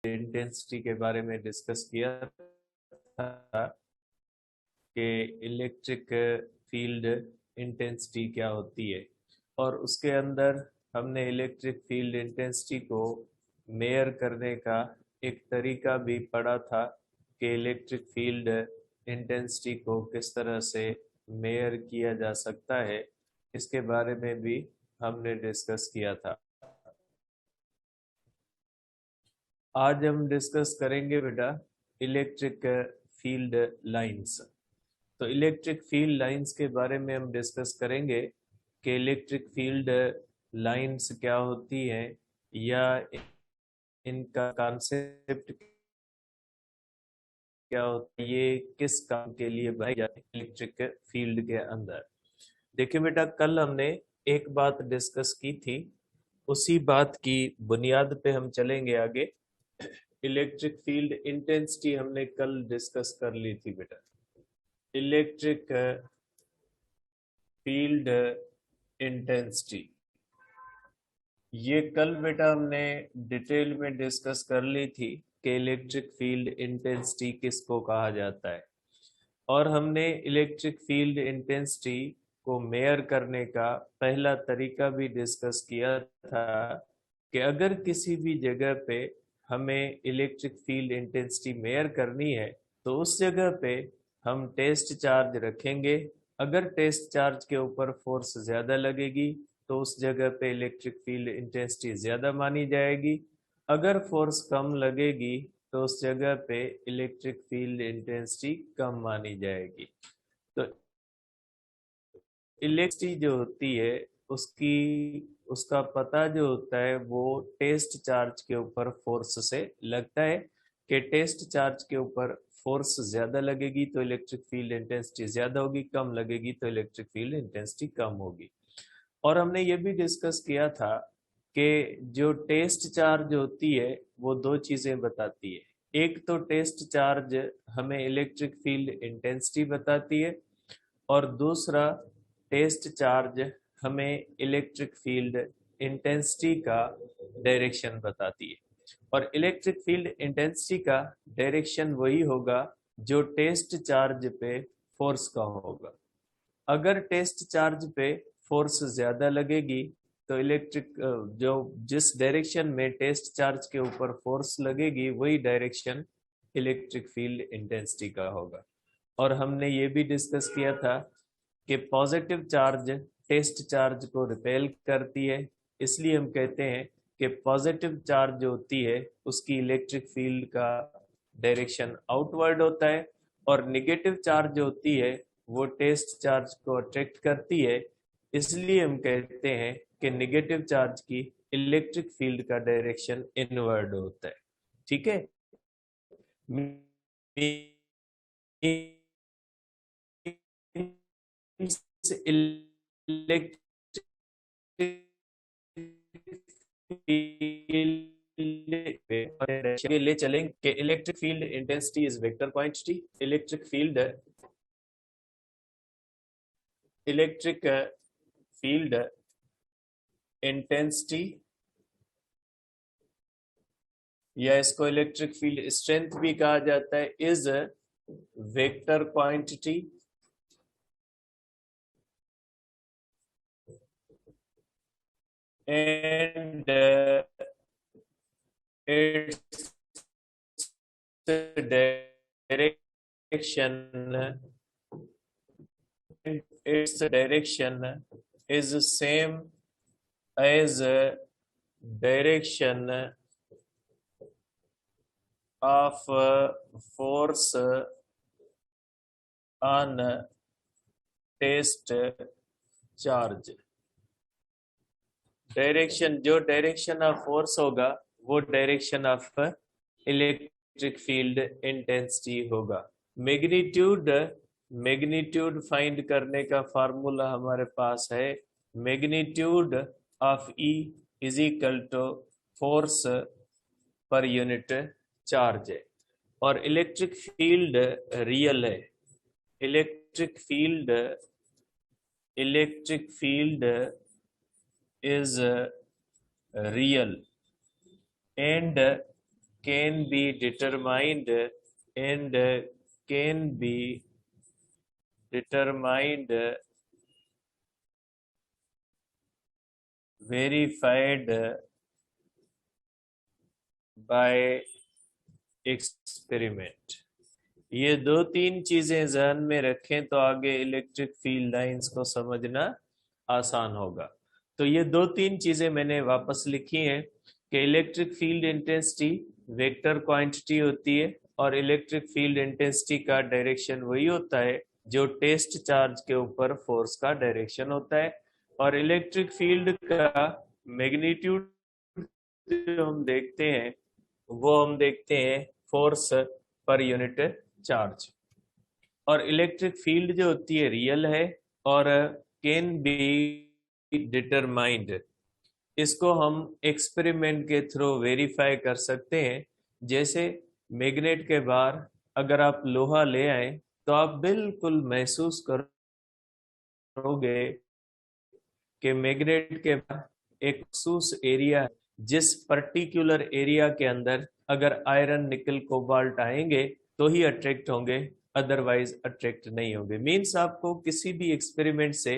Intensity के बारे में डिस्कस किया था कि इलेक्ट्रिक फील्ड इंटेंसिटी क्या होती है, और उसके अंदर हमने इलेक्ट्रिक फील्ड इंटेंसिटी को मेयर करने का एक तरीका भी पढ़ा था कि इलेक्ट्रिक फील्ड इंटेंसिटी को किस तरह से मेयर किया जा सकता है। इसके बारे में भी हमने डिस्कस किया था। आज हम डिस्कस करेंगे बेटा इलेक्ट्रिक फील्ड लाइंस। तो इलेक्ट्रिक फील्ड लाइंस के बारे में हम डिस्कस करेंगे कि इलेक्ट्रिक फील्ड लाइंस क्या होती हैं या इनका कॉन्सेप्ट क्या होता है, ये किस काम के लिए बनाई जाती है इलेक्ट्रिक फील्ड के अंदर। देखिए बेटा, कल हमने एक बात डिस्कस की थी, उसी बात की बुनियाद पे हम चलेंगे आगे। इलेक्ट्रिक फील्ड इंटेंसिटी हमने कल डिस्कस कर ली थी बेटा। इलेक्ट्रिक फील्ड इंटेंसिटी ये कल बेटा हमने डिटेल में डिस्कस कर ली थी कि इलेक्ट्रिक फील्ड इंटेंसिटी किसको कहा जाता है, और हमने इलेक्ट्रिक फील्ड इंटेंसिटी को मेयर करने का पहला तरीका भी डिस्कस किया था कि अगर किसी भी जगह पे हमें इलेक्ट्रिक फील्ड इंटेंसिटी मेयर करनी है तो उस जगह पे हम टेस्ट चार्ज रखेंगे। अगर टेस्ट चार्ज के ऊपर फोर्स ज्यादा लगेगी तो उस जगह पे इलेक्ट्रिक फील्ड इंटेंसिटी ज्यादा मानी जाएगी। अगर फोर्स कम लगेगी तो उस जगह पे इलेक्ट्रिक फील्ड इंटेंसिटी कम मानी जाएगी। तो इलेक्ट्रिसिटी जो होती है उसका पता जो होता है वो टेस्ट चार्ज के ऊपर फोर्स से लगता है कि टेस्ट चार्ज के ऊपर फोर्स ज्यादा लगेगी तो इलेक्ट्रिक फील्ड इंटेंसिटी ज्यादा होगी, कम लगेगी तो इलेक्ट्रिक फील्ड इंटेंसिटी कम होगी। और हमने ये भी डिस्कस किया था कि जो टेस्ट चार्ज होती है वो दो चीजें बताती है। एक तो टेस्ट चार्ज हमें इलेक्ट्रिक फील्ड इंटेंसिटी बताती है, और दूसरा टेस्ट चार्ज हमें इलेक्ट्रिक फील्ड इंटेंसिटी का डायरेक्शन बताती है। और इलेक्ट्रिक फील्ड इंटेंसिटी का डायरेक्शन वही होगा जो टेस्ट चार्ज पे फोर्स का होगा। अगर टेस्ट चार्ज पे फोर्स ज्यादा लगेगी तो इलेक्ट्रिक जो जिस डायरेक्शन में टेस्ट चार्ज के ऊपर फोर्स लगेगी वही डायरेक्शन इलेक्ट्रिक फील्ड इंटेंसिटी का होगा। और हमने ये भी डिस्कस किया था कि पॉजिटिव चार्ज टेस्ट चार्ज को रिपेल करती है, इसलिए हम कहते हैं कि पॉजिटिव चार्ज जो होती है उसकी इलेक्ट्रिक फील्ड का डायरेक्शन आउटवर्ड होता है, और निगेटिव चार्ज जो होती है वो टेस्ट चार्ज को अट्रैक्ट करती है, इसलिए हम कहते हैं कि निगेटिव चार्ज की इलेक्ट्रिक फील्ड का डायरेक्शन इनवर्ड होता है। ठीक है। इलेक्ट्रिक ले चलेंगे कि electric field intensity is vector quantity. Electric field intensity या इसको इलेक्ट्रिक फील्ड स्ट्रेंथ भी कहा जाता है, is vector quantity and its direction is same as direction of force on test charge। Direction जो डायरेक्शन ऑफ फोर्स होगा वो direction of electric field intensity होगा। मैग्नीट्यूड फाइंड करने का फार्मूला हमारे पास है, magnitude of E is equal to force per unit charge है। और इलेक्ट्रिक फील्ड रियल है। Electric field is real and can be determined and can be determined, verified by experiment। ये दो तीन चीजें ध्यान में रखें तो आगे इलेक्ट्रिक फील्ड लाइंस को समझना आसान होगा। तो ये दो तीन चीजें मैंने वापस लिखी हैं कि electric field intensity vector quantity होती है और इलेक्ट्रिक फील्ड इंटेंसिटी का डायरेक्शन वही होता है जो टेस्ट चार्ज के ऊपर फोर्स का डायरेक्शन होता है। और इलेक्ट्रिक फील्ड का मैग्नीट्यूड जो हम देखते हैं वो हम देखते हैं फोर्स पर यूनिट चार्ज। और इलेक्ट्रिक फील्ड जो होती है रियल है और कैन बी डिटरमाइंड। इसको हम एक्सपेरिमेंट के थ्रू वेरीफाई कर सकते हैं। जैसे मैग्नेट के बाहर अगर आप लोहा ले आए तो आप बिल्कुल महसूस करोगे कि मैग्नेट के बाहर एक मखसूस एरिया है, जिस पर्टिकुलर एरिया के अंदर अगर आयरन निकल कोबाल्ट आएंगे तो ही अट्रैक्ट होंगे, अदरवाइज अट्रैक्ट नहीं होंगे। मीन्स आपको किसी भी एक्सपेरिमेंट से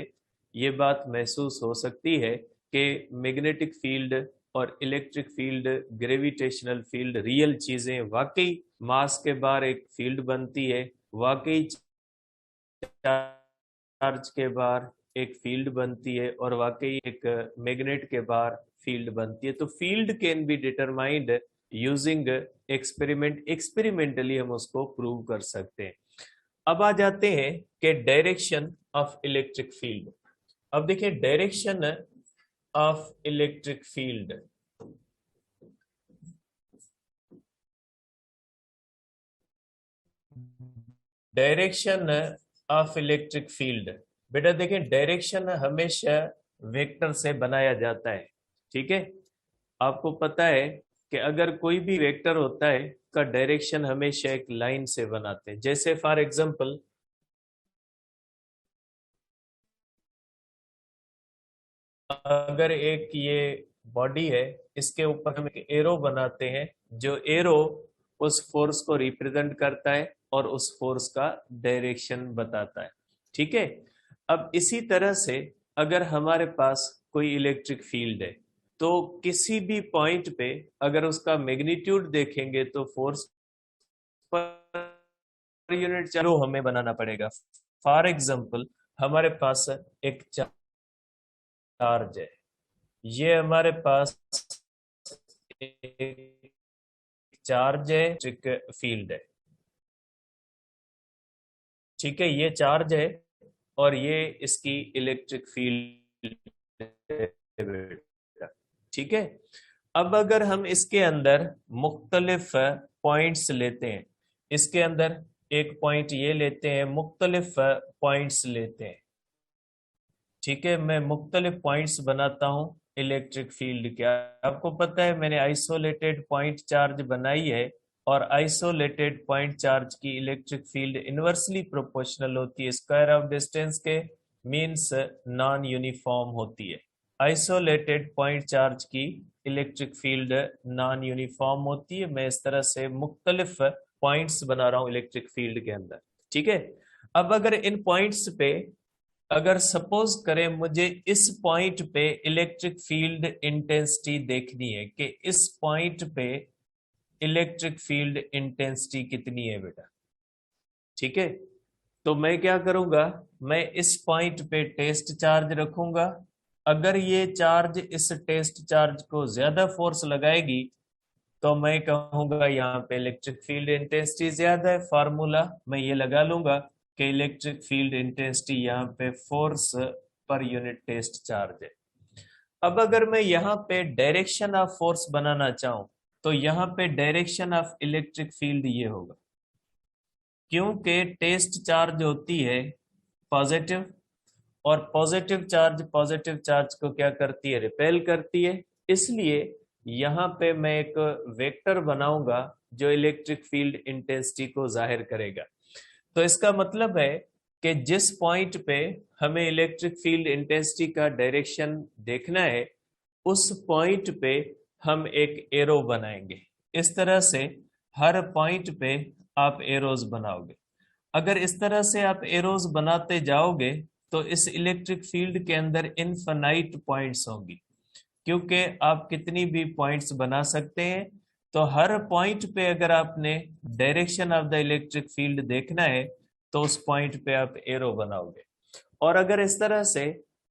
ये बात महसूस हो सकती है कि मैग्नेटिक फील्ड और electric field, gravitational field real चीजें, वाकई मास के बाहर एक फील्ड बनती है, वाकई चार्ज के बाहर एक फील्ड बनती है और वाकई एक मैग्नेट के बाहर फील्ड बनती है। तो field can be determined using experiment. Experimentally हम उसको प्रूव कर सकते हैं। अब आ जाते हैं कि डायरेक्शन ऑफ इलेक्ट्रिक फील्ड। अब देखिए direction of electric field. Direction of electric field, बेटा देखिए डायरेक्शन हमेशा वेक्टर से बनाया जाता है। ठीक है, आपको पता है कि अगर कोई भी वेक्टर होता है का डायरेक्शन हमेशा एक लाइन से बनाते हैं। जैसे फॉर एग्जांपल अगर एक ये बॉडी है, इसके ऊपर हम एक एरो बनाते हैं, जो एरो उस फोर्स को रिप्रेजेंट करता है और उस फोर्स का डायरेक्शन बताता है। ठीक है, अब इसी तरह से अगर हमारे पास कोई इलेक्ट्रिक फील्ड है तो किसी भी पॉइंट पे अगर उसका मैग्नीट्यूड देखेंगे तो फोर्स पर यूनिट चार्ज हमें बनाना पड़ेगा। फॉर एग्जांपल हमारे पास एक चार्ज है, ये हमारे पास एक चार्ज है, इलेक्ट्रिक फील्ड है। ठीक है, ये चार्ज है और ये इसकी इलेक्ट्रिक फील्ड। ठीक है, अब अगर हम इसके अंदर मुख्तलिफ पॉइंट्स लेते हैं, इसके अंदर एक पॉइंट ये लेते हैं, मुख्तलिफ पॉइंट्स लेते हैं। ठीक है, मैं मुख्तलिफ पॉइंट्स बनाता हूं इलेक्ट्रिक फील्ड के। आपको पता है मैंने आइसोलेटेड पॉइंट चार्ज बनाई है और आइसोलेटेड पॉइंट चार्ज की इलेक्ट्रिक फील्ड इनवर्सली प्रोपोर्शनल होती है स्क्वायर ऑफ डिस्टेंस के, मींस नॉन यूनिफॉर्म होती है। आइसोलेटेड पॉइंट चार्ज की इलेक्ट्रिक फील्ड नॉन यूनिफॉर्म होती है। मैं इस तरह से मुख्तलिफ पॉइंट्स बना रहा हूं इलेक्ट्रिक फील्ड के अंदर। ठीक है, अब अगर इन पॉइंट्स पे अगर सपोज करें मुझे इस पॉइंट पे इलेक्ट्रिक फील्ड इंटेंसिटी देखनी है कि इस पॉइंट पे इलेक्ट्रिक फील्ड इंटेंसिटी कितनी है बेटा। ठीक है, तो मैं क्या करूंगा, मैं इस पॉइंट पे टेस्ट चार्ज रखूंगा। अगर ये चार्ज इस टेस्ट चार्ज को ज्यादा फोर्स लगाएगी तो मैं कहूंगा यहाँ पे इलेक्ट्रिक फील्ड इंटेंसिटी ज्यादा है। फार्मूला मैं ये लगा लूंगा कि इलेक्ट्रिक फील्ड इंटेंसिटी यहाँ पे force per unit test charge है। अब अगर मैं यहाँ पे डायरेक्शन ऑफ फोर्स बनाना चाहूं तो यहाँ पे डायरेक्शन ऑफ इलेक्ट्रिक फील्ड ये होगा, क्योंकि टेस्ट चार्ज होती है पॉजिटिव और पॉजिटिव चार्ज को क्या करती है, रिपेल करती है। इसलिए यहाँ पे मैं एक वेक्टर बनाऊंगा जो इलेक्ट्रिक फील्ड इंटेंसिटी को जाहिर करेगा। तो इसका मतलब है कि जिस पॉइंट पे हमें इलेक्ट्रिक फील्ड इंटेंसिटी का डायरेक्शन देखना है उस पॉइंट पे हम एक एरो बनाएंगे। इस तरह से हर पॉइंट पे आप एरोज बनाओगे। अगर इस तरह से आप एरोज बनाते जाओगे तो इस इलेक्ट्रिक फील्ड के अंदर इनफाइनाइट पॉइंट्स होंगी, क्योंकि आप कितनी भी पॉइंट्स बना सकते हैं। तो हर पॉइंट पे अगर आपने direction of the electric field देखना है तो उस पॉइंट पे आप एरो बनाओगे। और अगर इस तरह से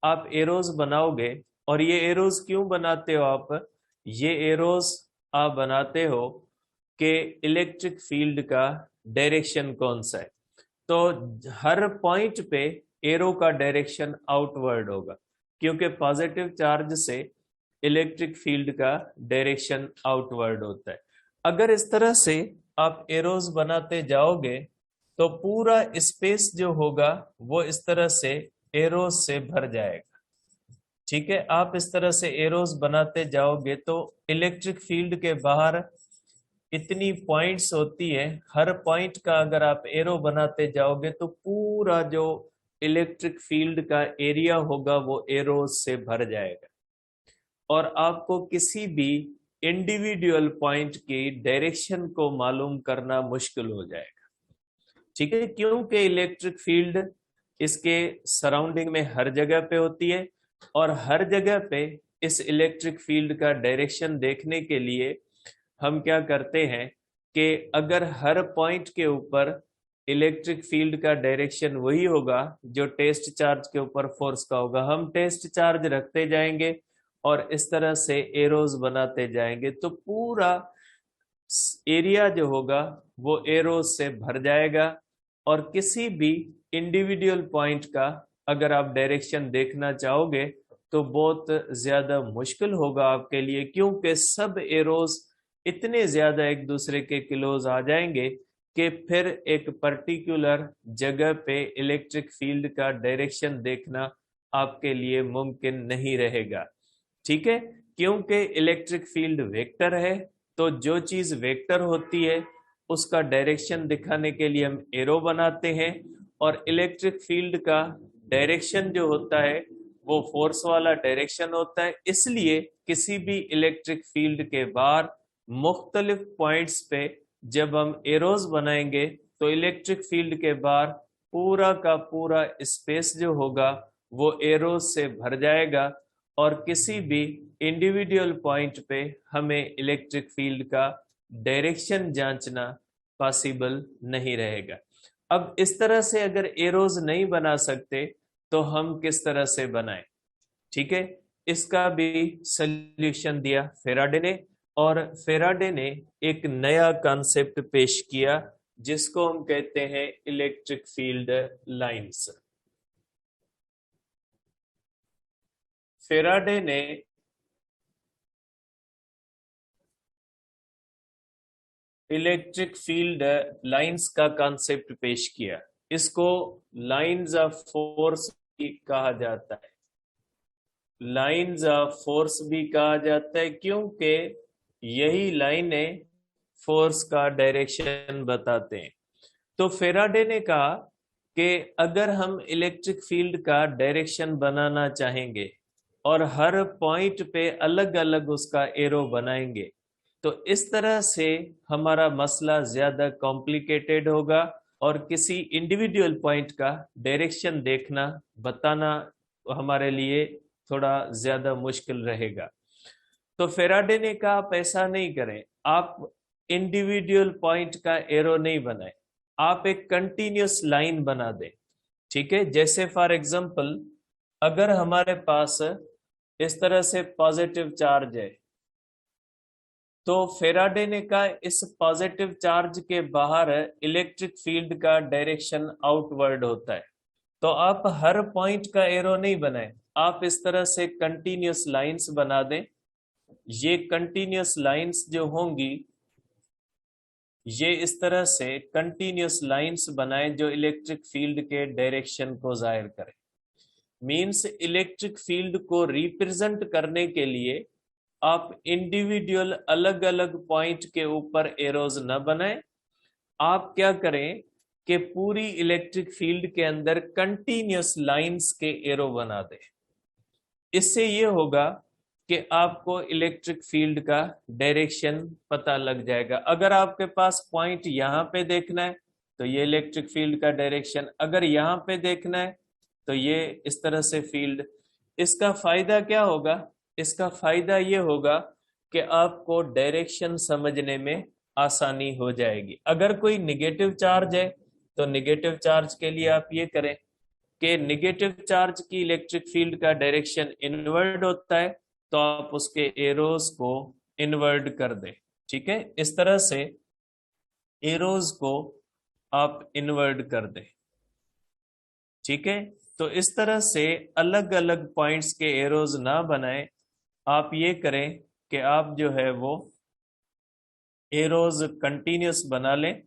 आप एरोज बनाओगे, और ये एरोज क्यों बनाते हो आप, ये एरोज आप बनाते हो कि इलेक्ट्रिक फील्ड का डायरेक्शन कौन सा है। तो हर पॉइंट पे एरो का डायरेक्शन आउटवर्ड होगा, क्योंकि पॉजिटिव चार्ज से इलेक्ट्रिक फील्ड का डायरेक्शन आउटवर्ड होता है। अगर इस तरह से आप एरोज बनाते जाओगे तो पूरा स्पेस जो होगा वो इस तरह से एरोज से भर जाएगा। ठीक है, आप इस तरह से एरोज बनाते जाओगे तो इलेक्ट्रिक फील्ड के बाहर इतनी पॉइंट्स होती है, हर पॉइंट का अगर आप एरो बनाते जाओगे तो पूरा जो इलेक्ट्रिक फील्ड का एरिया होगा वो एरोज से भर जाएगा, और आपको किसी भी इंडिविजुअल पॉइंट की डायरेक्शन को मालूम करना मुश्किल हो जाएगा। ठीक है, क्योंकि इलेक्ट्रिक फील्ड इसके सराउंडिंग में हर जगह पे होती है, और हर जगह पे इस इलेक्ट्रिक फील्ड का डायरेक्शन देखने के लिए हम क्या करते हैं कि अगर हर पॉइंट के ऊपर इलेक्ट्रिक फील्ड का डायरेक्शन वही होगा जो टेस्ट चार्ज के ऊपर फोर्स का होगा, हम टेस्ट चार्ज रखते जाएंगे और इस तरह से एरोज बनाते जाएंगे तो पूरा एरिया जो होगा वो एरोज से भर जाएगा। और किसी भी इंडिविजुअल पॉइंट का अगर आप डायरेक्शन देखना चाहोगे तो बहुत ज्यादा मुश्किल होगा आपके लिए, क्योंकि सब एरोज इतने ज्यादा एक दूसरे के क्लोज आ जाएंगे कि फिर एक पर्टिकुलर जगह पे इलेक्ट्रिक फील्ड का डायरेक्शन देखना आपके लिए मुमकिन नहीं रहेगा। ठीक है, क्योंकि इलेक्ट्रिक फील्ड वेक्टर है, तो जो चीज वेक्टर होती है उसका डायरेक्शन दिखाने के लिए हम एरो बनाते हैं, और इलेक्ट्रिक फील्ड का डायरेक्शन जो होता है वो फोर्स वाला डायरेक्शन होता है। इसलिए किसी भी इलेक्ट्रिक फील्ड के बाहर मुख्तलिफ पॉइंट्स पे जब हम एरोज बनाएंगे तो इलेक्ट्रिक फील्ड के बाहर पूरा का पूरा स्पेस जो होगा वो एरोज से भर जाएगा, और किसी भी इंडिविजुअल पॉइंट पे हमें इलेक्ट्रिक फील्ड का डायरेक्शन जांचना पॉसिबल नहीं रहेगा। अब इस तरह से अगर एरोज नहीं बना सकते तो हम किस तरह से बनाएं? ठीक है, इसका भी सॉल्यूशन दिया फेराडे ने, और फेराडे ने एक नया कॉन्सेप्ट पेश किया जिसको हम कहते हैं इलेक्ट्रिक फील्ड लाइंस। फेराडे ने इलेक्ट्रिक फील्ड लाइंस का कॉन्सेप्ट पेश किया। इसको लाइंस ऑफ फोर्स भी कहा जाता है, लाइंस ऑफ फोर्स भी कहा जाता है, क्योंकि यही लाइनें फोर्स का डायरेक्शन बताते हैं। तो फेराडे ने कहा कि अगर हम इलेक्ट्रिक फील्ड का डायरेक्शन बनाना चाहेंगे और हर पॉइंट पे अलग अलग उसका एरो बनाएंगे तो इस तरह से हमारा मसला ज्यादा कॉम्प्लिकेटेड होगा, और किसी इंडिविजुअल पॉइंट का डायरेक्शन देखना बताना हमारे लिए थोड़ा ज्यादा मुश्किल रहेगा। तो फेराडे ने कहा आप ऐसा नहीं करें, आप इंडिविजुअल पॉइंट का एरो नहीं बनाए, आप एक कंटिन्यूअस लाइन बना दें। ठीक है, जैसे फॉर एग्जांपल अगर हमारे पास इस तरह से पॉजिटिव चार्ज है तो फेराडे ने कहा इस पॉजिटिव चार्ज के बाहर इलेक्ट्रिक फील्ड का डायरेक्शन आउटवर्ड होता है। तो आप हर पॉइंट का एरो नहीं बनाए, आप इस तरह से कंटिन्यूअस लाइंस बना दें। ये कंटिन्यूअस लाइंस जो होंगी ये इस तरह से कंटिन्यूअस लाइंस बनाएं जो इलेक्ट्रिक फील्ड के डायरेक्शन को जाहिर करें। मींस इलेक्ट्रिक फील्ड को रिप्रेजेंट करने के लिए आप इंडिविजुअल अलग अलग पॉइंट के ऊपर एरोज न बनाएं, आप क्या करें कि पूरी इलेक्ट्रिक फील्ड के अंदर कंटिन्यूअस लाइंस के एरो बना दें। इससे ये होगा कि आपको इलेक्ट्रिक फील्ड का डायरेक्शन पता लग जाएगा। अगर आपके पास पॉइंट यहाँ पे देखना है तो ये इलेक्ट्रिक फील्ड का डायरेक्शन, अगर यहाँ पे देखना है तो ये इस तरह से फील्ड। इसका फायदा क्या होगा? इसका फायदा ये होगा कि आपको डायरेक्शन समझने में आसानी हो जाएगी। अगर कोई निगेटिव चार्ज है तो निगेटिव चार्ज के लिए आप ये करें कि निगेटिव चार्ज की इलेक्ट्रिक फील्ड का डायरेक्शन इनवर्ड होता है, तो आप उसके एरोज को इनवर्ड कर दें। ठीक है, इस तरह से एरोज को आप इनवर्ड कर दें। ठीक है, तो इस तरह से अलग अलग पॉइंट्स के एरोज ना बनाएं, आप ये करें कि आप जो है वो एरोज कंटिन्यूस बना लें,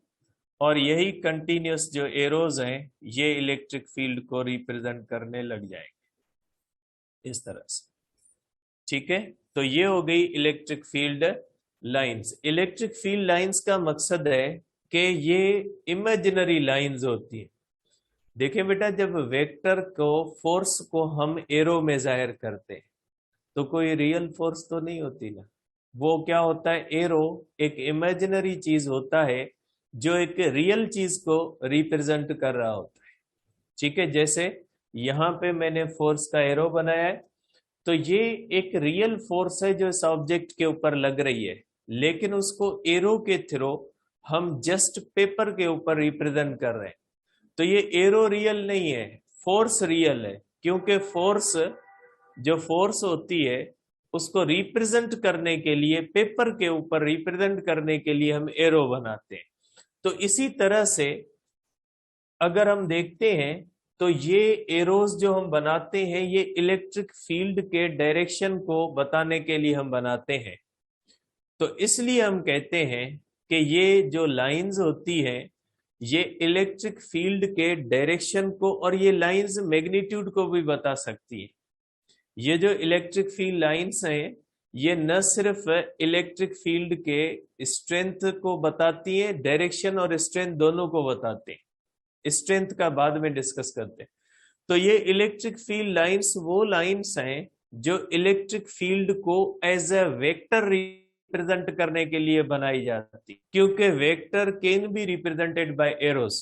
और यही कंटिन्यूस जो एरोज हैं ये इलेक्ट्रिक फील्ड को रिप्रेजेंट करने लग जाएंगे इस तरह से। ठीक है, तो ये हो गई electric field lines. Electric field lines का मकसद है कि ये इमेजिनरी लाइंस होती है। देखिए बेटा, जब वेक्टर को फोर्स को हम एरो में जाहिर करते हैं तो कोई रियल फोर्स तो नहीं होती ना, वो क्या होता है, एरो एक इमेजिनरी चीज होता है जो एक रियल चीज को रिप्रेजेंट कर रहा होता है। ठीक है, जैसे यहां पे मैंने फोर्स का एरो बनाया है, तो ये एक रियल फोर्स है जो इस ऑब्जेक्ट के ऊपर लग रही है, लेकिन उसको एरो के थ्रू हम जस्ट पेपर के ऊपर रिप्रेजेंट कर रहे हैं। तो ये एरो रियल नहीं है, फोर्स रियल है, क्योंकि फोर्स, जो फोर्स होती है उसको रिप्रेजेंट करने के लिए, पेपर के ऊपर रिप्रेजेंट करने के लिए हम एरो बनाते हैं। तो इसी तरह से अगर हम देखते हैं तो ये एरोज जो हम बनाते हैं ये इलेक्ट्रिक फील्ड के डायरेक्शन को बताने के लिए हम बनाते हैं। तो इसलिए हम कहते हैं कि ये जो लाइंस होती हैं ये इलेक्ट्रिक फील्ड के डायरेक्शन को, और ये लाइंस मैग्नीट्यूड को भी बता सकती है। ये जो इलेक्ट्रिक फील्ड लाइंस हैं ये न सिर्फ इलेक्ट्रिक फील्ड के स्ट्रेंथ को बताती है, डायरेक्शन और स्ट्रेंथ दोनों को बताते हैं। स्ट्रेंथ का बाद में डिस्कस करते हैं। तो ये इलेक्ट्रिक फील्ड लाइंस वो लाइंस हैं जो इलेक्ट्रिक फील्ड को एज ए वेक्टर रिप्रेजेंट करने के लिए बनाई जाती, क्योंकि vector can be represented by arrows.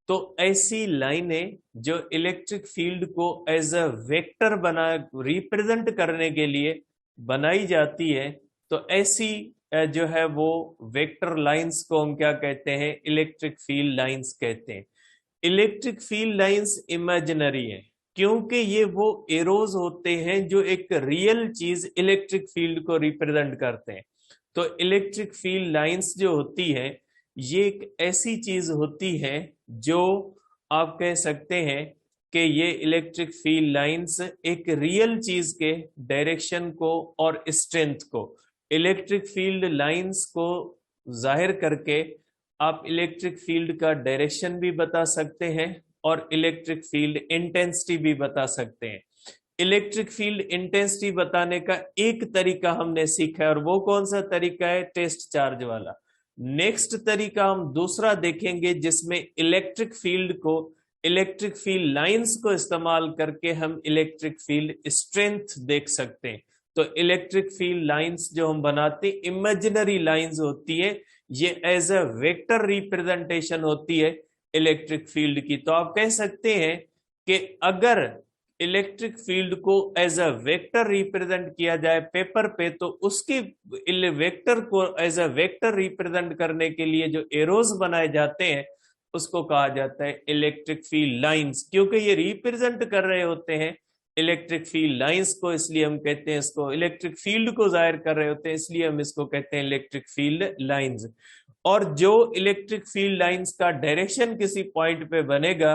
तो ऐसी लाइनें जो इलेक्ट्रिक फील्ड को एज अ वेक्टर बना रिप्रेजेंट करने के लिए बनाई जाती है, तो ऐसी जो है वो वेक्टर लाइंस को हम क्या कहते हैं, इलेक्ट्रिक फील्ड लाइंस कहते हैं। इलेक्ट्रिक फील्ड लाइंस इमेजिनरी है क्योंकि ये वो एरोज होते हैं जो एक रियल चीज इलेक्ट्रिक फील्ड को रिप्रेजेंट करते हैं। तो इलेक्ट्रिक फील्ड लाइंस जो होती है ये एक ऐसी चीज होती है जो आप कह सकते हैं कि ये इलेक्ट्रिक फील्ड लाइंस एक रियल चीज के डायरेक्शन को और स्ट्रेंथ को, इलेक्ट्रिक फील्ड लाइंस को जाहिर करके आप इलेक्ट्रिक फील्ड का डायरेक्शन भी बता सकते हैं और इलेक्ट्रिक फील्ड इंटेंसिटी भी बता सकते हैं। इलेक्ट्रिक फील्ड इंटेंसिटी बताने का एक तरीका हमने सीखा है, और वो कौन सा तरीका है, टेस्ट चार्ज वाला। नेक्स्ट तरीका हम दूसरा देखेंगे जिसमें इलेक्ट्रिक फील्ड को, इलेक्ट्रिक फील्ड लाइंस को इस्तेमाल करके हम इलेक्ट्रिक फील्ड स्ट्रेंथ देख सकते हैं। तो इलेक्ट्रिक फील्ड लाइंस जो हम बनाते हैं इमेजिनरी लाइंस होती है, ये एज अ वेक्टर रिप्रेजेंटेशन होती है इलेक्ट्रिक फील्ड की। तो आप कह सकते हैं कि अगर इलेक्ट्रिक फील्ड को एज अ वेक्टर रिप्रेजेंट किया जाए पेपर पे, तो उसकी वेक्टर को एज अ वेक्टर रिप्रेजेंट करने के लिए जो एरोज बनाए जाते हैं उसको कहा जाता है इलेक्ट्रिक फील्ड लाइंस, क्योंकि ये रिप्रेजेंट कर रहे होते हैं इलेक्ट्रिक फील्ड लाइंस को, इसलिए हम कहते हैं इसको, इलेक्ट्रिक फील्ड को जाहिर कर रहे होते हैं इसलिए हम इसको कहते हैं इलेक्ट्रिक फील्ड लाइंस। और जो इलेक्ट्रिक फील्ड लाइंस का डायरेक्शन किसी पॉइंट पे बनेगा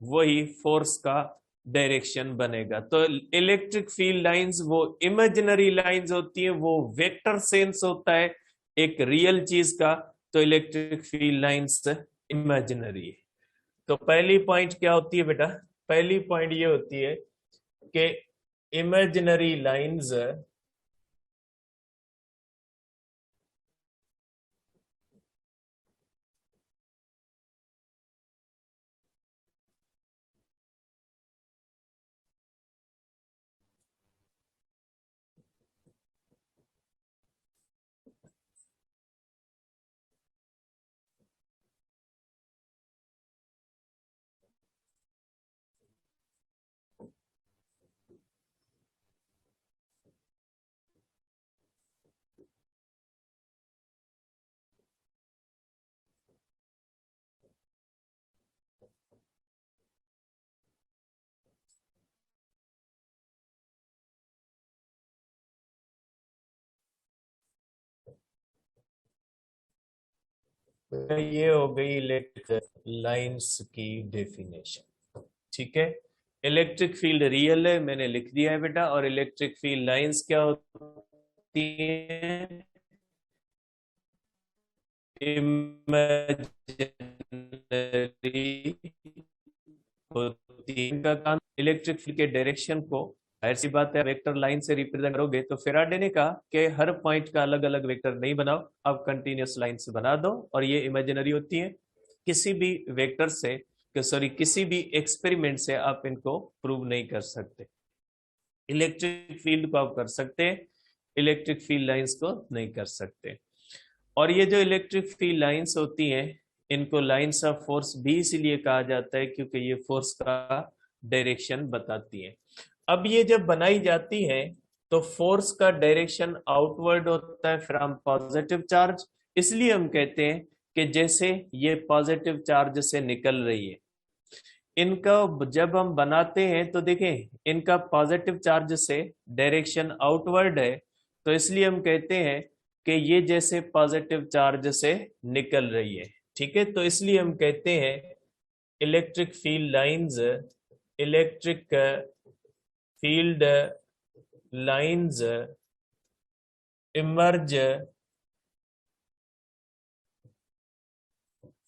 वही फोर्स का डायरेक्शन बनेगा। तो इलेक्ट्रिक फील्ड लाइंस वो इमेजिनरी लाइंस होती है, वो वेक्टर सेंस होता है एक रियल चीज का, तो इलेक्ट्रिक फील्ड लाइंस इमेजिनरी है। तो पहली पॉइंट क्या होती है बेटा, पहली पॉइंट ये होती है कि इमेजिनरी लाइंस ये हो गई इलेक्ट्रिक लाइंस की डेफिनेशन। ठीक है, इलेक्ट्रिक फील्ड रियल है, मैंने लिख दिया है बेटा। और इलेक्ट्रिक फील्ड लाइंस क्या होती है? इमेजिनरी होती है। इनका काम इलेक्ट्रिक फील्ड के डायरेक्शन को, जाहिर सी बात है, वेक्टर लाइन से रिप्रेजेंट करोगे। तो फेराडे ने कहा कि हर पॉइंट का अलग अलग वेक्टर नहीं बनाओ, अब कंटिन्यूअस लाइन से बना दो, और ये इमेजिनरी होती है। किसी भी वेक्टर से, सॉरी, किसी भी एक्सपेरिमेंट से आप इनको प्रूव नहीं कर सकते। इलेक्ट्रिक फील्ड को आप कर सकते हैं, इलेक्ट्रिक फील्ड लाइंस को नहीं कर सकते। और ये जो इलेक्ट्रिक फील्ड लाइंस होती हैं, इनको लाइंस ऑफ फोर्स भी इसलिए कहा जाता है क्योंकि ये फोर्स का डायरेक्शन बताती है। अब ये जब बनाई जाती है तो फोर्स का डायरेक्शन आउटवर्ड होता है फ्रॉम पॉजिटिव चार्ज। इसलिए हम कहते हैं कि जैसे ये पॉजिटिव चार्ज से निकल रही है, इनका जब हम बनाते हैं तो देखें इनका पॉजिटिव चार्ज से डायरेक्शन आउटवर्ड है, तो इसलिए हम कहते हैं कि ये जैसे पॉजिटिव चार्ज से निकल रही है। ठीक है, तो इसलिए हम कहते हैं electric field lines, electric field lines emerge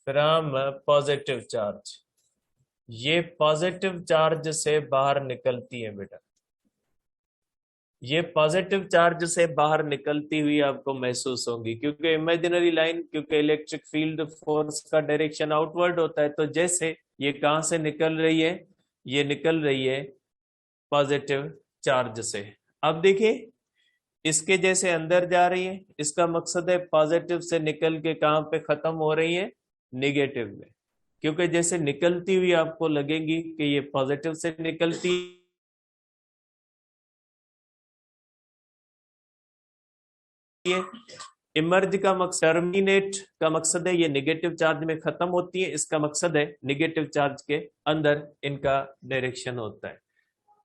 from positive charge. ये पॉजिटिव चार्ज से बाहर निकलती है बेटा, ये पॉजिटिव चार्ज से बाहर निकलती हुई आपको महसूस होगी, क्योंकि इमेजिनरी लाइन, क्योंकि इलेक्ट्रिक फील्ड फोर्स का डायरेक्शन आउटवर्ड होता है। तो जैसे ये कहां से निकल रही है, ये निकल रही है पॉजिटिव चार्ज से। अब देखिए, इसके जैसे अंदर जा रही है, इसका मकसद है पॉजिटिव से निकल के कहां पे खत्म हो रही है, निगेटिव में। क्योंकि जैसे निकलती हुई आपको लगेगी कि ये पॉजिटिव से निकलती है। इमर्ज का मकसद, टर्मिनेट का मकसद है ये नेगेटिव चार्ज में खत्म होती है, इसका मकसद है नेगेटिव चार्ज के अंदर इनका डायरेक्शन होता है।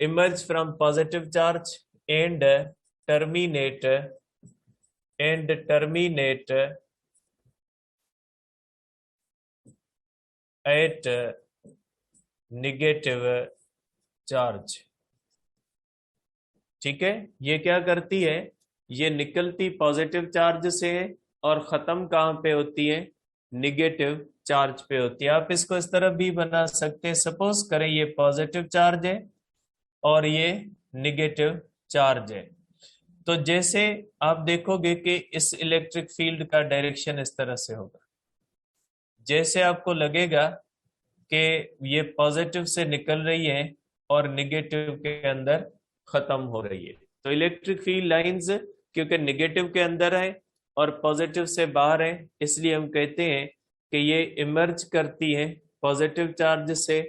Emerge from positive charge and terminate at negative charge. ठीक है, ये क्या करती है, ये निकलती पॉजिटिव चार्ज से है और खत्म कहां पे होती है, निगेटिव चार्ज पे होती है। आप इसको इस तरह भी बना सकते हैं, सपोज करें ये पॉजिटिव चार्ज है और ये निगेटिव चार्ज है। तो जैसे आप देखोगे कि इस इलेक्ट्रिक फील्ड का डायरेक्शन इस तरह से होगा, जैसे आपको लगेगा कि ये पॉजिटिव से निकल रही है और निगेटिव के अंदर खत्म हो रही है। तो इलेक्ट्रिक फील्ड लाइंस क्योंकि निगेटिव के अंदर है और पॉजिटिव से बाहर है, इसलिए हम कहते हैं कि ये इमर्ज करती है पॉजिटिव चार्ज से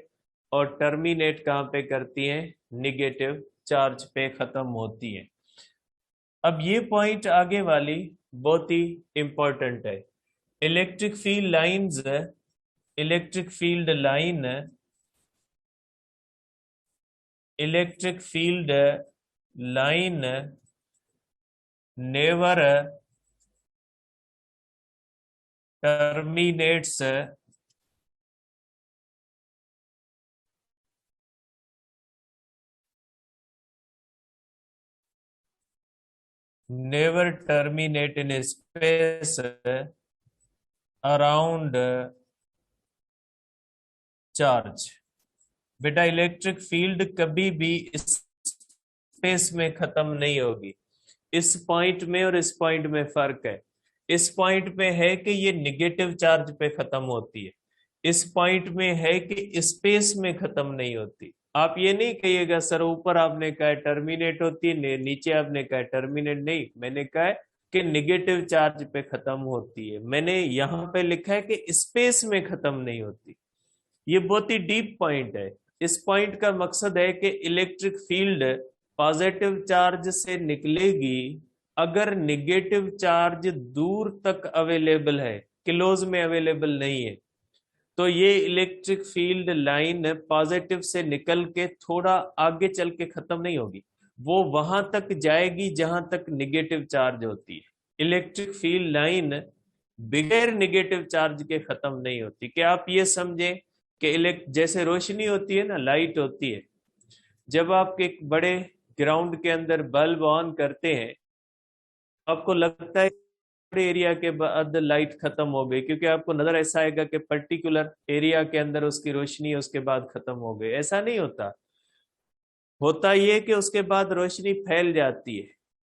और टर्मिनेट कहां पे करती है, निगेटिव चार्ज पे खत्म होती है। अब ये पॉइंट आगे वाली बहुत ही इंपॉर्टेंट है। Electric field lines, electric field line, electric field line never terminates never terminate in space around charge। बेटा इलेक्ट्रिक फील्ड कभी भी स्पेस में खत्म नहीं होगी। इस पॉइंट में और इस पॉइंट में फर्क है। इस पॉइंट में है कि ये निगेटिव चार्ज पे खत्म होती है, इस पॉइंट में है कि स्पेस में खत्म नहीं होती। आप ये नहीं कहिएगा सर ऊपर आपने कहा टर्मिनेट होती है, नीचे आपने कहा टर्मिनेट नहीं, मैंने कहा कि निगेटिव चार्ज पे खत्म होती है। मैंने यहाँ पे लिखा है कि स्पेस में खत्म नहीं होती। ये बहुत ही डीप पॉइंट है। इस पॉइंट का मकसद है कि इलेक्ट्रिक फील्ड पॉजिटिव चार्ज से निकलेगी अगर निगेटिव चार्ज दूर तक अवेलेबल है, क्लोज में अवेलेबल नहीं है। तो ये इलेक्ट्रिक फील्ड लाइन पॉजिटिव से निकल के थोड़ा आगे चल के खत्म नहीं होगी, वो वहां तक जाएगी जहां तक निगेटिव चार्ज होती है। इलेक्ट्रिक फील्ड लाइन बगैर नेगेटिव चार्ज के खत्म नहीं होती। कि आप ये समझें कि जैसे रोशनी होती है ना, लाइट होती है, जब आप एक बड़े ग्राउंड के अंदर बल्ब ऑन करते हैं, आपको लगता है एरिया के बाद लाइट खत्म हो गई, क्योंकि आपको नजर ऐसा आएगा कि पर्टिकुलर एरिया के अंदर उसकी रोशनी उसके बाद खत्म हो गई। ऐसा नहीं होता। होता ये कि उसके बाद रोशनी फैल जाती है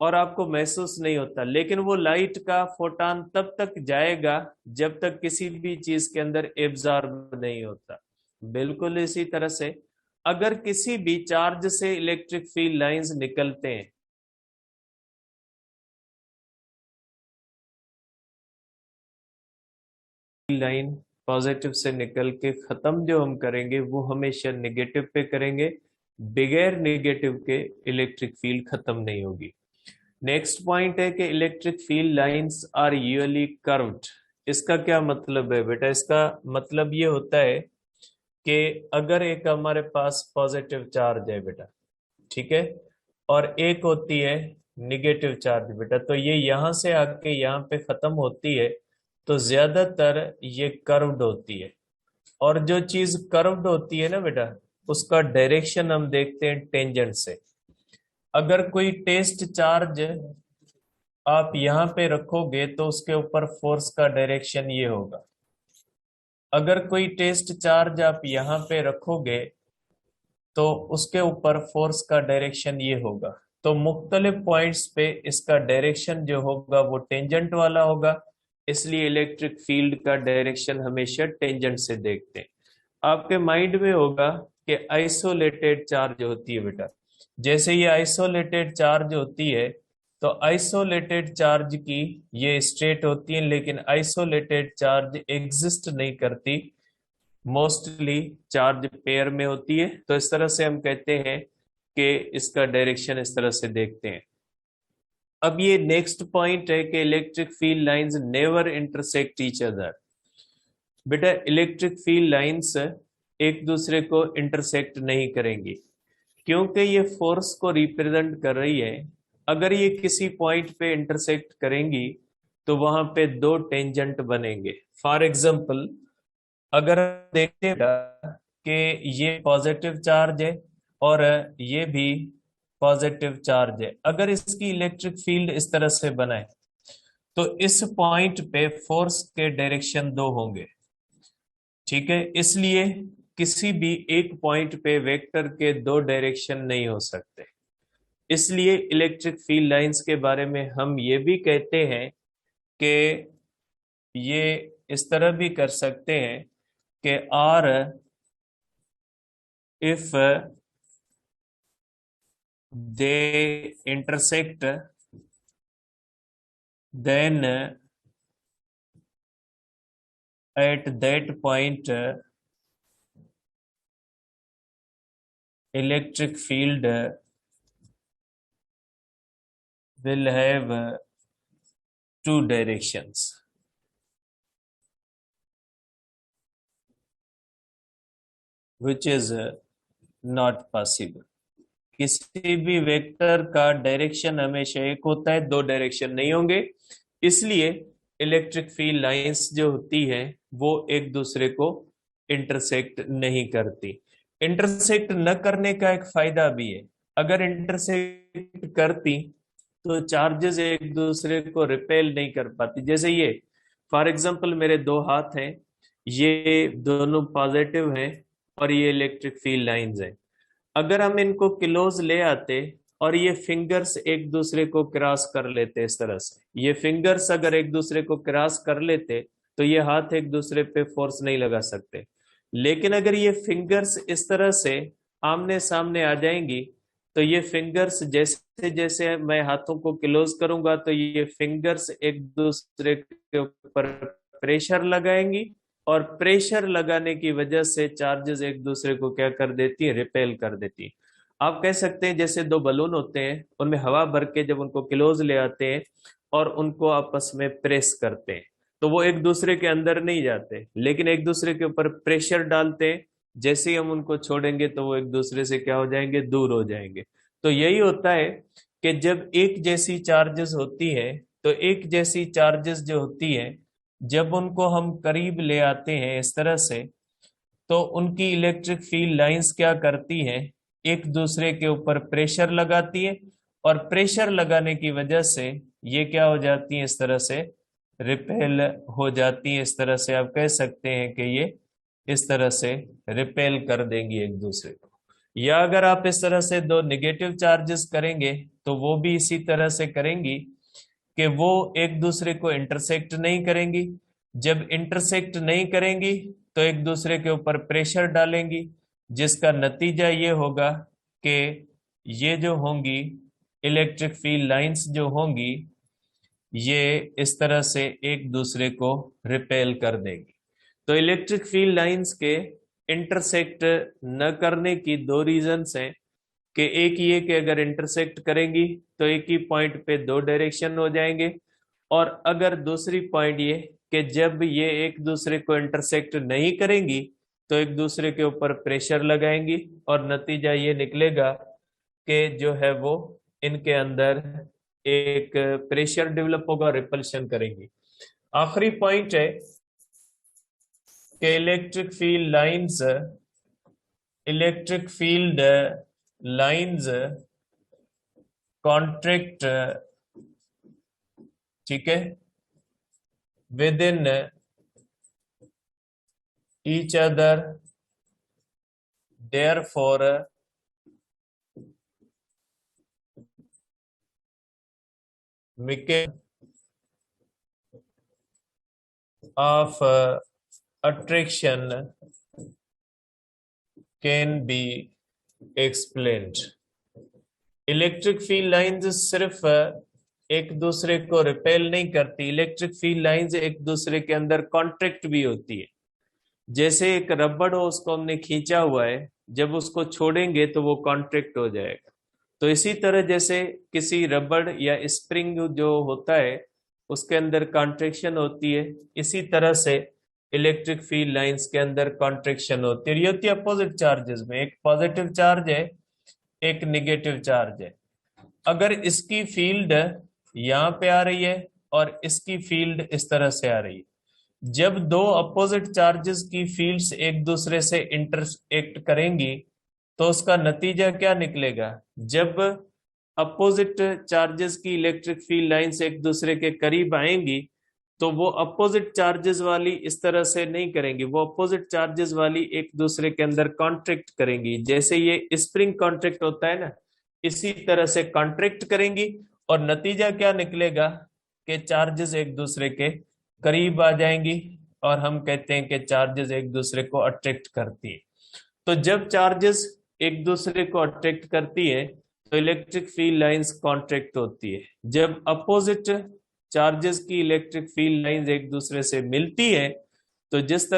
और आपको महसूस नहीं होता, लेकिन वो लाइट का फोटान तब तक जाएगा जब तक किसी भी चीज के अंदर एब्जॉर्ब नहीं होता। बिल्कुल इसी तरह से अगर किसी भी चार्ज से इलेक्ट्रिक फील्ड लाइंस निकलते हैं, लाइन पॉजिटिव से निकल के खत्म जो हम करेंगे वो हमेशा नेगेटिव पे करेंगे। बगैर नेगेटिव के इलेक्ट्रिक फील्ड खत्म नहीं होगी। नेक्स्ट पॉइंट है कि electric field lines are usually curved. इसका क्या मतलब है बेटा? इसका मतलब ये होता है कि अगर एक हमारे पास पॉजिटिव चार्ज है बेटा, ठीक है, और एक होती है निगेटिव चार्ज बेटा, तो ये यहां से आके यहाँ पे खत्म होती है, तो ज्यादातर ये कर्व्ड होती है। और जो चीज कर्व्ड होती है ना बेटा, उसका डायरेक्शन हम देखते हैं टेंजेंट से। अगर कोई टेस्ट चार्ज आप यहाँ पे रखोगे तो उसके ऊपर फोर्स का डायरेक्शन ये होगा। अगर कोई टेस्ट चार्ज आप यहाँ पे रखोगे तो उसके ऊपर फोर्स का डायरेक्शन ये होगा। तो मुख्तलिफ पॉइंट्स पे इसका डायरेक्शन जो होगा वो टेंजेंट वाला होगा, इसलिए इलेक्ट्रिक फील्ड का डायरेक्शन हमेशा टेंजेंट से देखते हैं। आपके माइंड में होगा कि आइसोलेटेड चार्ज होती है बेटा। जैसे ये आइसोलेटेड चार्ज होती है, तो आइसोलेटेड चार्ज की ये स्टेट होती है, लेकिन आइसोलेटेड चार्ज एग्जिस्ट नहीं करती। मोस्टली चार्ज पेयर में होती है। तो इस तरह से हम कहते हैं कि इसका डायरेक्शन इस तरह से देखते हैं। अब ये नेक्स्ट पॉइंट है कि electric field lines never intersect each other. बेटा इलेक्ट्रिक फील्ड लाइंस एक दूसरे को इंटरसेक्ट नहीं करेंगी, क्योंकि ये फोर्स को रिप्रेजेंट कर रही है। अगर ये किसी पॉइंट पे इंटरसेक्ट करेंगी तो वहां पे दो टेंजेंट बनेंगे। फॉर एग्जाम्पल, अगर देखते हैं कि ये पॉजिटिव चार्ज है और ये भी पॉजिटिव चार्ज है, अगर इसकी इलेक्ट्रिक फील्ड इस तरह से बनाए तो इस पॉइंट पे फोर्स के डायरेक्शन दो होंगे, ठीक है। इसलिए किसी भी एक पॉइंट पे वेक्टर के दो डायरेक्शन नहीं हो सकते। इसलिए इलेक्ट्रिक फील्ड लाइंस के बारे में हम ये भी कहते हैं कि ये इस तरह भी कर सकते हैं कि are if they intersect then at that point electric field will have two directions, which is not possible. किसी भी वेक्टर का डायरेक्शन हमेशा एक होता है, दो डायरेक्शन नहीं होंगे। इसलिए इलेक्ट्रिक फील्ड लाइंस जो होती है वो एक दूसरे को इंटरसेक्ट नहीं करती। इंटरसेक्ट न करने का एक फायदा भी है। अगर इंटरसेक्ट करती तो चार्जेस एक दूसरे को रिपेल नहीं कर पाती। जैसे ये फॉर एग्जांपल मेरे दो हाथ हैं, ये दोनों पॉजिटिव हैं और ये इलेक्ट्रिक फील्ड लाइंस हैं। अगर हम इनको क्लोज ले आते और ये फिंगर्स एक दूसरे को क्रॉस कर लेते इस तरह से, ये फिंगर्स अगर एक दूसरे को क्रॉस कर लेते तो ये हाथ एक दूसरे पे फोर्स नहीं लगा सकते। लेकिन अगर ये फिंगर्स इस तरह से आमने सामने आ जाएंगी तो ये फिंगर्स जैसे जैसे मैं हाथों को क्लोज करूंगा तो ये फिंगर्स एक दूसरे के ऊपर प्रेशर लगाएंगी और प्रेशर लगाने की वजह से चार्जेस एक दूसरे को क्या कर देती है, रिपेल कर देती है। आप कह सकते हैं जैसे दो बलून होते हैं, उनमें हवा भर के जब उनको क्लोज ले आते हैं और उनको आपस में प्रेस करते हैं तो वो एक दूसरे के अंदर नहीं जाते, लेकिन एक दूसरे के ऊपर प्रेशर डालते हैं। जैसे ही हम उनको छोड़ेंगे तो वो एक दूसरे से क्या हो जाएंगे, दूर हो जाएंगे। तो यही होता है कि जब एक जैसी चार्जेस होती है तो एक जैसी चार्जेस जो होती है जब उनको हम करीब ले आते हैं इस तरह से, तो उनकी इलेक्ट्रिक फील्ड लाइंस क्या करती हैं, एक दूसरे के ऊपर प्रेशर लगाती है, और प्रेशर लगाने की वजह से ये क्या हो जाती है, इस तरह से रिपेल हो जाती है। इस तरह से आप कह सकते हैं कि ये इस तरह से रिपेल कर देंगी एक दूसरे को। या अगर आप इस तरह से दो निगेटिव चार्जेस करेंगे तो वो भी इसी तरह से करेंगी कि वो एक दूसरे को इंटरसेक्ट नहीं करेंगी। जब इंटरसेक्ट नहीं करेंगी तो एक दूसरे के ऊपर प्रेशर डालेंगी, जिसका नतीजा ये होगा कि ये जो होंगी इलेक्ट्रिक फील्ड लाइंस जो होंगी, ये इस तरह से एक दूसरे को रिपेल कर देंगी। तो इलेक्ट्रिक फील्ड लाइंस के इंटरसेक्ट न करने की दो रीजंस हैं कि एक ये कि अगर इंटरसेक्ट करेंगी तो एक ही पॉइंट पे दो डायरेक्शन हो जाएंगे, और अगर दूसरी पॉइंट ये कि जब ये एक दूसरे को इंटरसेक्ट नहीं करेंगी तो एक दूसरे के ऊपर प्रेशर लगाएंगी, और नतीजा ये निकलेगा कि जो है वो इनके अंदर एक प्रेशर डेवलप होगा, रिपल्शन करेंगी। आखिरी पॉइंट है कि इलेक्ट्रिक फील्ड लाइंस कॉन्ट्रैक्ट, ठीक है, with in each other, therefore mechanism of attraction can be explained। Electric field lines सिर्फ एक दूसरे को रिपेल नहीं करती, इलेक्ट्रिक फील्ड लाइंस एक दूसरे के अंदर कॉन्ट्रैक्ट भी होती है। जैसे एक रबड़ हो, उसको हमने खींचा हुआ है, जब उसको छोड़ेंगे तो वो कॉन्ट्रैक्ट हो जाएगा। तो इसी तरह जैसे किसी रबड़ या स्प्रिंग जो होता है उसके अंदर कॉन्ट्रैक्शन होती है, इसी तरह से इलेक्ट्रिक फील्ड लाइंस के अंदर कॉन्ट्रैक्शन होती है। ये होती है अपोजिट चार्जेस में, एक पॉजिटिव चार्ज है, एक निगेटिव चार्ज है। अगर इसकी फील्ड यहाँ पे आ रही है और इसकी फील्ड इस तरह से आ रही है, जब दो अपोजिट चार्जेस की फील्ड्स एक दूसरे से इंटरसेक्ट करेंगी तो उसका नतीजा क्या निकलेगा। जब अपोजिट चार्जेस की इलेक्ट्रिक फील्ड लाइंस एक दूसरे के करीब आएंगी तो वो अपोजिट चार्जेस वाली इस तरह से नहीं करेंगी, वो अपोजिट चार्जेस वाली एक दूसरे के अंदर कॉन्ट्रैक्ट करेंगी। जैसे ये स्प्रिंग कॉन्ट्रैक्ट होता है ना, इसी तरह से कॉन्ट्रैक्ट करेंगी, और नतीजा क्या निकलेगा कि चार्जेस एक दूसरे के करीब आ जाएंगी, और हम कहते हैं कि चार्जेस एक दूसरे को अट्रैक्ट करती है। तो जब चार्जेस एक दूसरे को अट्रैक्ट करती है तो इलेक्ट्रिक फील्ड लाइंस कॉन्ट्रैक्ट होती है। जब अपोजिट चार्जेस की इलेक्ट्रिक फील्ड लाइंस एक दूसरे से मिलती है तो जिस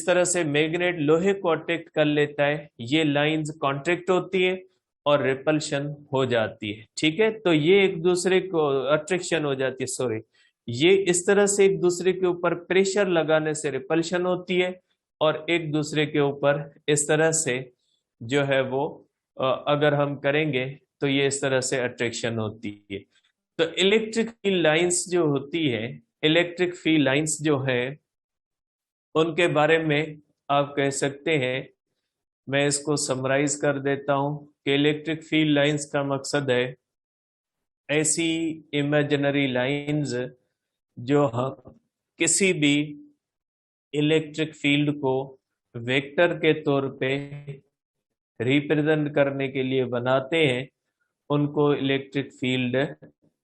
तरह से मैग्नेट लोहे को अट्रैक्ट कर लेता है, ये लाइंस कॉन्ट्रैक्ट होती है और रिपल्शन हो जाती है। ठीक है, तो ये एक दूसरे को अट्रैक्शन हो जाती है, सॉरी, ये इस तरह से एक दूसरे के ऊपर प्रेशर लगाने से रिपल्शन होती है, और एक दूसरे के ऊपर इस तरह से जो है वो अगर हम करेंगे तो ये इस तरह से अट्रैक्शन होती है। तो इलेक्ट्रिक फील्ड लाइंस जो होती है, इलेक्ट्रिक फील्ड लाइंस जो है उनके बारे में आप कह सकते हैं, मैं इसको समराइज कर देता हूं कि इलेक्ट्रिक फील्ड लाइंस का मकसद है ऐसी इमेजिनरी लाइंस जो हम किसी भी इलेक्ट्रिक फील्ड को वेक्टर के तौर पे रिप्रेजेंट करने के लिए बनाते हैं, उनको इलेक्ट्रिक फील्ड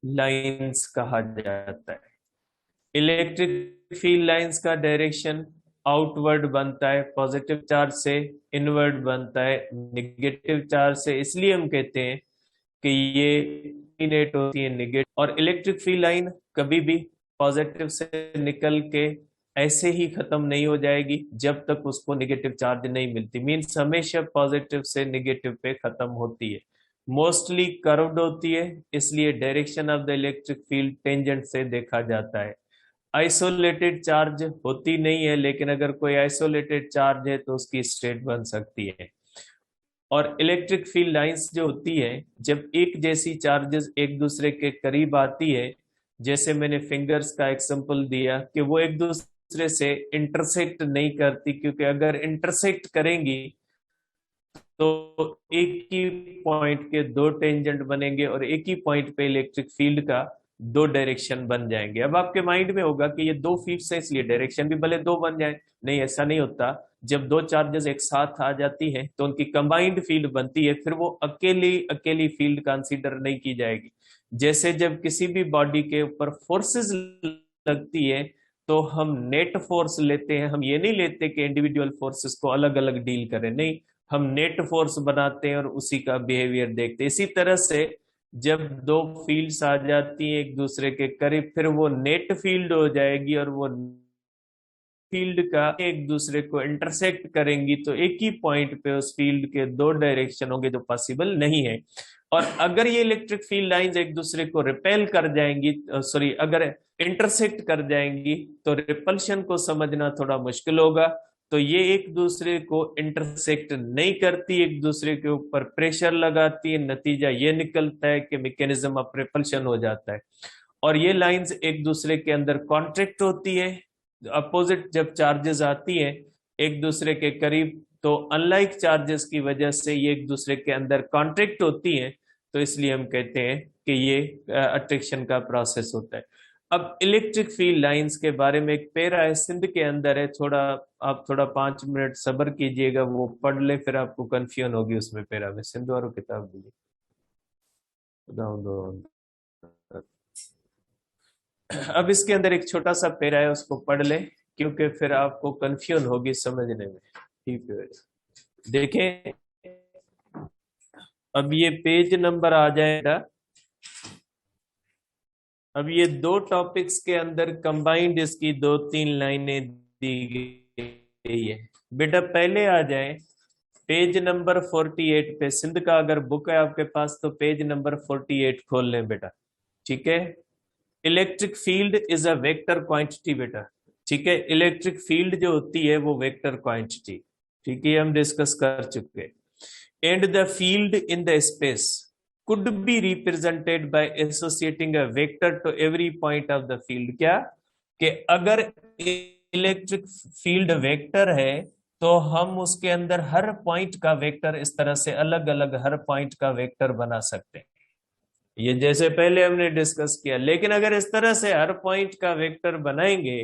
लाइंस कहा जाता है। इलेक्ट्रिक फील्ड लाइंस का डायरेक्शन आउटवर्ड बनता है पॉजिटिव चार्ज से, इनवर्ड बनता है निगेटिव चार्ज से, इसलिए हम कहते हैं कि ये नेट होती है निगेटिव। और इलेक्ट्रिक फील्ड लाइन कभी भी पॉजिटिव से निकल के ऐसे ही खत्म नहीं हो जाएगी जब तक उसको निगेटिव चार्ज नहीं मिलती, मीन्स हमेशा पॉजिटिव से निगेटिव पे खत्म होती है, मोस्टली कर्व्ड होती है, इसलिए direction of the electric field tangent से देखा जाता है। आइसोलेटेड चार्ज होती नहीं है, लेकिन अगर कोई आइसोलेटेड चार्ज है तो उसकी स्टेट बन सकती है। और इलेक्ट्रिक फील्ड लाइंस जो होती है, जब एक जैसी चार्जेस एक दूसरे के करीब आती है जैसे मैंने फिंगर्स का एग्जांपल दिया कि वो एक दूसरे से इंटरसेक्ट नहीं करती, क्योंकि अगर इंटरसेक्ट करेंगी तो एक ही पॉइंट के दो टेंजेंट बनेंगे और एक ही पॉइंट पे इलेक्ट्रिक फील्ड का दो डायरेक्शन बन जाएंगे। अब आपके माइंड में होगा कि ये दो फील्ड्स है इसलिए डायरेक्शन भी भले दो बन जाए। नहीं, ऐसा नहीं होता। जब दो चार्जेस एक साथ आ जाती हैं तो उनकी कंबाइंड फील्ड बनती है, फिर वो अकेली अकेली फील्ड कंसीडर नहीं की जाएगी। जैसे जब किसी भी बॉडी के ऊपर फोर्सेस लगती है तो हम नेट फोर्स लेते हैं, हम ये नहीं लेते कि इंडिविजुअल फोर्सेस को अलग अलग डील करें, नहीं, हम नेट फोर्स बनाते हैं और उसी का बिहेवियर देखते हैं। इसी तरह से जब दो फील्ड्स आ जाती हैं एक दूसरे के करीब, फिर वो नेट फील्ड हो जाएगी और वो फील्ड का एक दूसरे को इंटरसेक्ट करेंगी तो एक ही पॉइंट पे उस फील्ड के दो डायरेक्शन होंगे जो पॉसिबल नहीं है। और अगर ये इलेक्ट्रिक फील्ड लाइंस एक दूसरे को रिपेल कर जाएंगी, सॉरी, अगर इंटरसेक्ट कर जाएंगी तो रिपल्शन को समझना थोड़ा मुश्किल होगा। तो ये एक दूसरे को इंटरसेक्ट नहीं करती, एक दूसरे के ऊपर प्रेशर लगाती है, नतीजा ये निकलता है कि मैकेनिज्म ऑफ रिपल्शन हो जाता है। और ये लाइंस एक दूसरे के अंदर कॉन्ट्रैक्ट होती है। अपोजिट जब चार्जेस आती हैं एक दूसरे के करीब तो अनलाइक चार्जेस की वजह से ये एक दूसरे के अंदर कॉन्ट्रैक्ट होती हैं, तो इसलिए हम कहते हैं कि ये अट्रैक्शन का प्रोसेस होता है। अब इलेक्ट्रिक फील्ड लाइंस के बारे में एक पैरा है, सिंध के अंदर है, थोड़ा आप थोड़ा 5 मिनट सब्र कीजिएगा, वो पढ़ ले, फिर आपको कंफ्यूजन होगी उसमें। पैरा में सिंध वालों किताब दी अब इसके अंदर एक छोटा सा पैरा है, उसको पढ़ ले, क्योंकि फिर आपको कंफ्यूजन होगी समझने में। ठीक है, देखें, अब ये पेज नंबर आ जाएगा। अब ये दो टॉपिक्स के अंदर कंबाइंड इसकी 2-3 लाइनें दी गई है। बेटा पहले आ जाए पेज नंबर 48 पे। सिंध का अगर बुक है आपके पास तो पेज नंबर 48 खोल लें बेटा। ठीक है, electric field is a vector quantity बेटा। ठीक है, इलेक्ट्रिक फील्ड जो होती है वो वेक्टर क्वांटिटी, ठीक है, हम डिस्कस कर चुके। And the field in the space could be represented by associating a vector to every point of the field। क्या कि अगर इलेक्ट्रिक फील्ड वेक्टर है तो हम उसके अंदर हर पॉइंट का वेक्टर इस तरह से अलग अलग हर पॉइंट का वेक्टर बना सकते हैं, ये जैसे पहले हमने डिस्कस किया। लेकिन अगर इस तरह से हर पॉइंट का वेक्टर बनाएंगे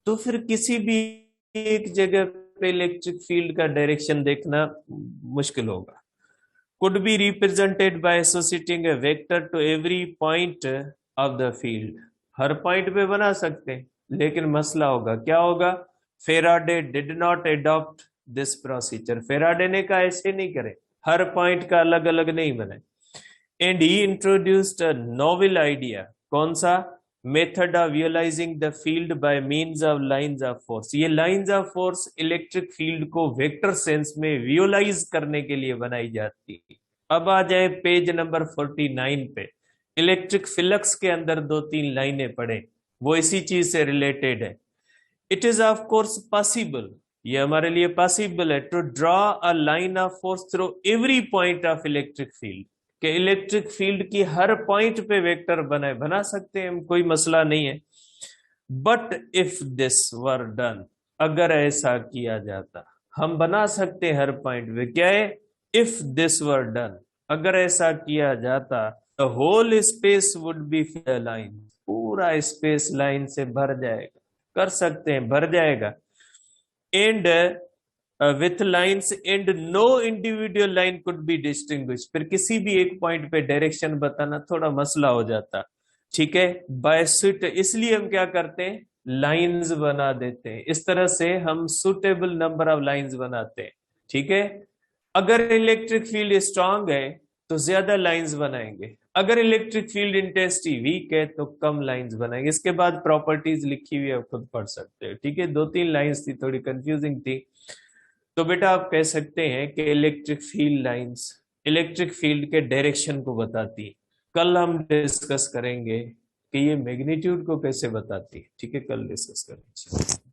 तो फिर किसी भी एक जगह पे इलेक्ट्रिक फील्ड का डायरेक्शन देखना मुश्किल होगा। could be represented by associating a vector to every point of the field। Her point पे बना सकते हैं, लेकिन मसला होगा, क्या होगा? Faraday did not adopt this procedure. Faraday ने कहा ऐसे नहीं करें, हर पॉइंट का अलग अलग नहीं बने। And he introduced a novel idea. कौन सा? Method of visualizing the field by means of lines of force. ये lines of force electric field को वेक्टर सेंस में विजुअलाइज करने के लिए बनाई जाती है। अब आ जाए पेज नंबर 49 पे। इलेक्ट्रिक फ्लक्स के अंदर 2-3 लाइनें पढ़े, वो इसी चीज से रिलेटेड है। It is of course possible, ये हमारे लिए पॉसिबल है, to draw a line of force through every point of electric field. कि इलेक्ट्रिक फील्ड की हर पॉइंट पे वेक्टर बना सकते हैं, कोई मसला नहीं है। But if this were done, अगर ऐसा किया जाता, हम बना सकते हैं हर पॉइंट पे। क्या है? इफ दिस वर डन, अगर ऐसा किया जाता, the whole space would be line, पूरा स्पेस लाइन से भर जाएगा, कर सकते हैं, भर जाएगा। And with lines and no individual line could be distinguish. फिर किसी भी एक पॉइंट पे डायरेक्शन बताना थोड़ा मसला हो जाता। ठीक है, बाय सुट, इसलिए हम क्या करते हैं, लाइंस बना देते हैं। इस तरह से हम सुटेबल नंबर ऑफ लाइंस बनाते हैं। ठीक है, अगर इलेक्ट्रिक फील्ड स्ट्रांग है तो ज्यादा लाइंस बनाएंगे, अगर इलेक्ट्रिक फील्ड इंटेंसिटी वीक है तो कम लाइंस बनाएंगे। इसके बाद प्रॉपर्टीज लिखी हुई है, आप खुद पढ़ सकते हैं। ठीक है, 2-3 लाइंस थी, थोड़ी कंफ्यूजिंग थी। तो बेटा आप कह सकते हैं कि electric field lines electric field के डायरेक्शन को बताती है। कल हम डिस्कस करेंगे कि ये मैग्नीट्यूड को कैसे बताती है। ठीक है, कल डिस्कस करेंगे।